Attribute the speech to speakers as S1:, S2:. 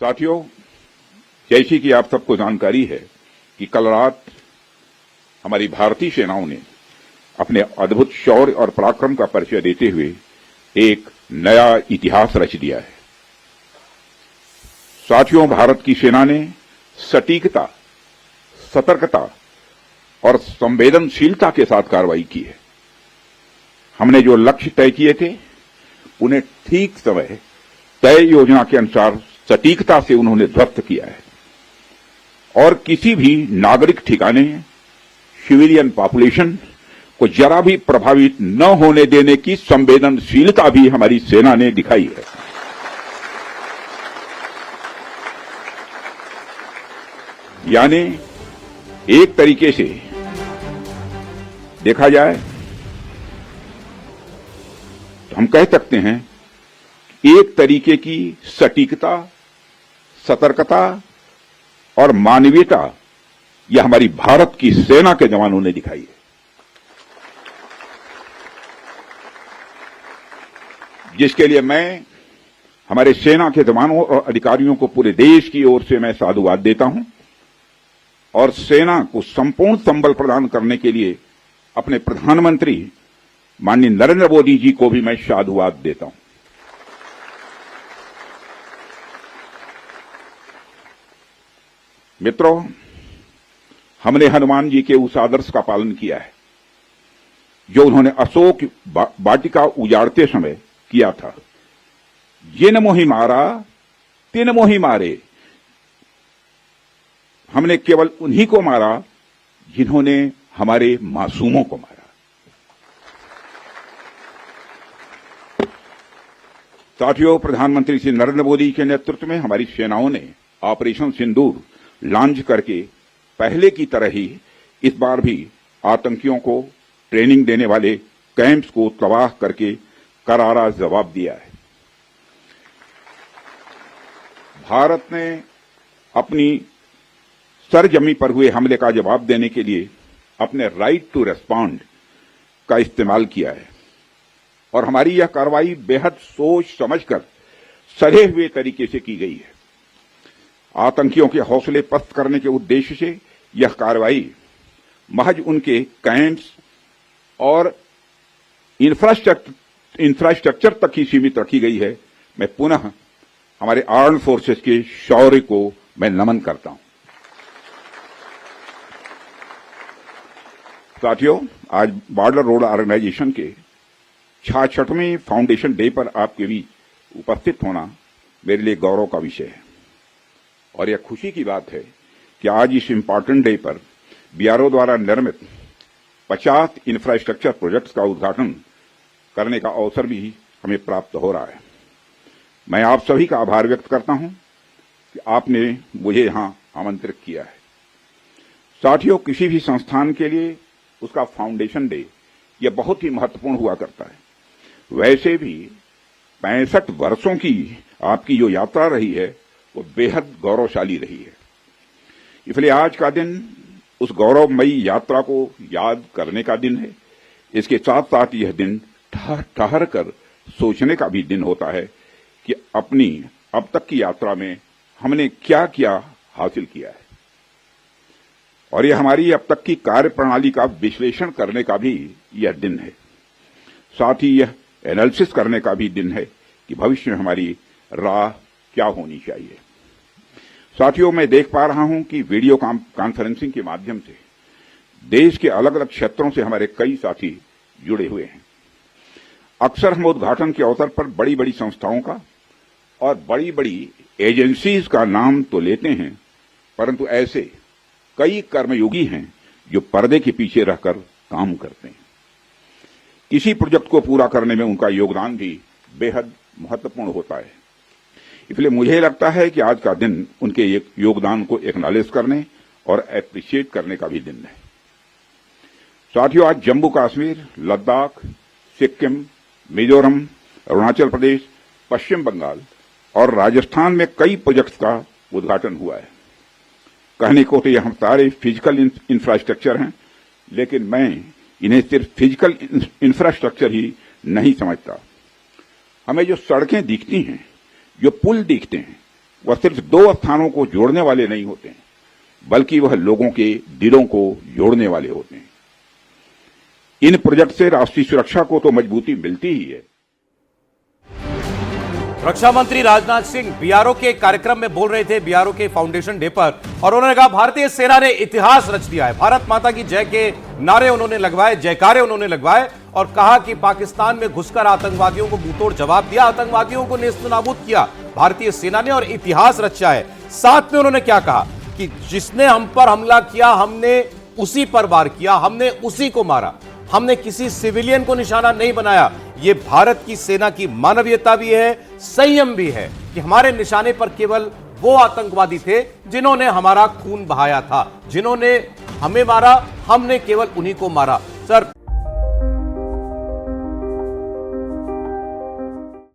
S1: साथियों, जैसी कि आप सबको जानकारी है कि कल रात हमारी भारतीय सेनाओं ने अपने अद्भुत शौर्य और पराक्रम का परिचय देते हुए एक नया इतिहास रच दिया है। साथियों, भारत की सेना ने सटीकता, सतर्कता और संवेदनशीलता के साथ कार्रवाई की है। हमने जो लक्ष्य तय किए थे उन्हें ठीक समय तय योजना के अनुसार सटीकता से उन्होंने ध्वस्त किया है और किसी भी नागरिक ठिकाने, सिविलियन पॉपुलेशन को जरा भी प्रभावित न होने देने की संवेदनशीलता भी हमारी सेना ने दिखाई है। यानी एक तरीके से देखा जाए तो हम कह सकते हैं एक तरीके की सटीकता, सतर्कता और मानवीयता यह हमारी भारत की सेना के जवानों ने दिखाई है, जिसके लिए मैं हमारे सेना के जवानों और अधिकारियों को पूरे देश की ओर से मैं साधुवाद देता हूं और सेना को संपूर्ण संबल प्रदान करने के लिए अपने प्रधानमंत्री माननीय नरेंद्र मोदी जी को भी मैं साधुवाद देता हूं। मित्रों, हमने हनुमान जी के उस आदर्श का पालन किया है जो उन्होंने अशोक वाटिका उजाड़ते समय किया था। जिन मोहि मारा तिन मोहि मारे। हमने केवल उन्हीं को मारा जिन्होंने हमारे मासूमों को मारा। साथियों, प्रधानमंत्री श्री नरेंद्र मोदी के नेतृत्व में हमारी सेनाओं ने ऑपरेशन सिंदूर लॉन्च करके पहले की तरह ही इस बार भी आतंकियों को ट्रेनिंग देने वाले कैंप्स को तबाह करके करारा जवाब दिया है। भारत ने अपनी सरजमी पर हुए हमले का जवाब देने के लिए अपने राइट टू रेस्पॉन्ड का इस्तेमाल किया है और हमारी यह कार्रवाई बेहद सोच समझकर सधे हुए तरीके से की गई है। आतंकियों के हौसले पस्त करने के उद्देश्य से यह कार्रवाई महज उनके कैंप्स और इंफ्रास्ट्रक्चर तक ही सीमित रखी गई है। मैं पुनः हमारे आर्म्ड फोर्सेस के शौर्य को मैं नमन करता हूं। साथियों, आज बॉर्डर रोड ऑर्गेनाइजेशन के 66वें फाउंडेशन डे पर आपके बीच उपस्थित होना मेरे लिए गौरव का विषय है और यह खुशी की बात है कि आज इस इम्पॉर्टेंट डे पर बीआरओ द्वारा निर्मित 50 इंफ्रास्ट्रक्चर प्रोजेक्ट्स का उद्घाटन करने का अवसर भी हमें प्राप्त हो रहा है। मैं आप सभी का आभार व्यक्त करता हूं कि आपने मुझे यहां आमंत्रित किया है। साथियों, किसी भी संस्थान के लिए उसका फाउंडेशन डे यह बहुत ही महत्वपूर्ण हुआ करता है। वैसे भी 65 वर्षों की आपकी जो यात्रा रही है वो बेहद गौरवशाली रही है। इसलिए आज का दिन उस गौरवमयी यात्रा को याद करने का दिन है। इसके साथ साथ यह दिन ठहर कर सोचने का भी दिन होता है कि अपनी अब तक की यात्रा में हमने क्या क्या हासिल किया है और यह हमारी अब तक की कार्य प्रणाली का विश्लेषण करने का भी यह दिन है। साथ ही यह एनालिसिस करने का भी दिन है कि भविष्य में हमारी राह क्या होनी चाहिए। साथियों, मैं देख पा रहा हूं कि वीडियो कॉन्फ्रेंसिंग के माध्यम से देश के अलग अलग क्षेत्रों से हमारे कई साथी जुड़े हुए हैं। अक्सर हम उद्घाटन के अवसर पर बड़ी बड़ी संस्थाओं का और बड़ी बड़ी एजेंसीज का नाम तो लेते हैं, परंतु ऐसे कई कर्मयोगी हैं जो पर्दे के पीछे रहकर काम करते हैं। किसी प्रोजेक्ट को पूरा करने में उनका योगदान भी बेहद महत्वपूर्ण होता है। इसलिए मुझे लगता है कि आज का दिन उनके योगदान को एक्नॉलेज करने और एप्रिशिएट करने का भी दिन है। साथियों, आज जम्मू कश्मीर, लद्दाख, सिक्किम, मिजोरम, अरुणाचल प्रदेश, पश्चिम बंगाल और राजस्थान में कई प्रोजेक्ट्स का उद्घाटन हुआ है। कहने को तो यह सारे फिजिकल इंफ्रास्ट्रक्चर हैं, लेकिन मैं इन्हें सिर्फ फिजिकल इंफ्रास्ट्रक्चर ही नहीं समझता। हमें जो सड़कें दिखती हैं, जो पुल दिखते हैं, वह सिर्फ दो स्थानों को जोड़ने वाले नहीं होते हैं, बल्कि वह लोगों के दिलों को जोड़ने वाले होते हैं। इन प्रोजेक्ट से राष्ट्रीय सुरक्षा को तो मजबूती मिलती ही है।
S2: रक्षा मंत्री राजनाथ सिंह बीआरओ के कार्यक्रम में बोल रहे थे, बीआरओ के फाउंडेशन डे पर, और उन्होंने कहा भारतीय सेना ने इतिहास रच दिया है। भारत माता की जय के नारे उन्होंने लगवाए, जयकारे उन्होंने लगवाए और कहा कि पाकिस्तान में घुसकर आतंकवादियों को मुंहतोड़ जवाब दिया, आतंकवादियों को नेस्तनाबूद किया भारतीय सेना ने और इतिहास रचा है। साथ में उन्होंने क्या कहा कि जिसने हम पर हमला किया हमने उसी पर वार किया, हमने उसी को मारा, हमने किसी सिविलियन को निशाना नहीं बनाया। यह भारत की सेना की मानवीयता भी है, संयम भी है कि हमारे निशाने पर केवल वो आतंकवादी थे जिन्होंने हमारा खून बहाया था, जिन्होंने हमें मारा, हमने केवल उन्हीं को मारा। सर,